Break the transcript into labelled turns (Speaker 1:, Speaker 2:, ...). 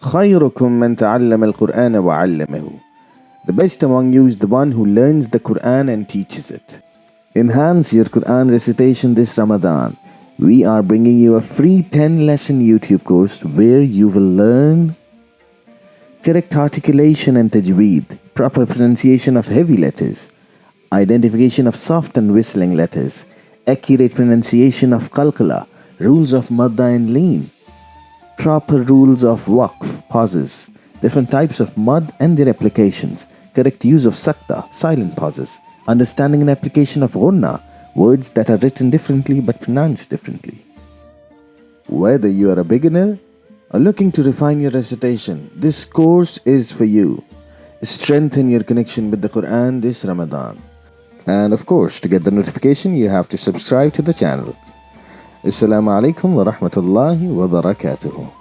Speaker 1: خيركم من تعلم القرآن وعلمه. The best among you is the one who learns the Quran and teaches it. Enhance your Quran recitation this Ramadan. We are bringing you a free 10-lesson YouTube course where you will learn correct articulation and Tajweed, proper pronunciation of heavy letters, identification of soft and whistling letters, accurate pronunciation of Qalqala, rules of Maddah and Leen, proper rules of Waqf, pauses, different types of Mad and their applications, correct use of Sakta, silent pauses, understanding and application of Ghunna, words that are written differently but pronounced differently. Whether you are a beginner or looking to refine your recitation, this course is for you. Strengthen your connection with the Quran this Ramadan. And of course, to get the notification, you have to subscribe to the channel. Assalamu alaikum wa rahmatullahi wa barakatuhu.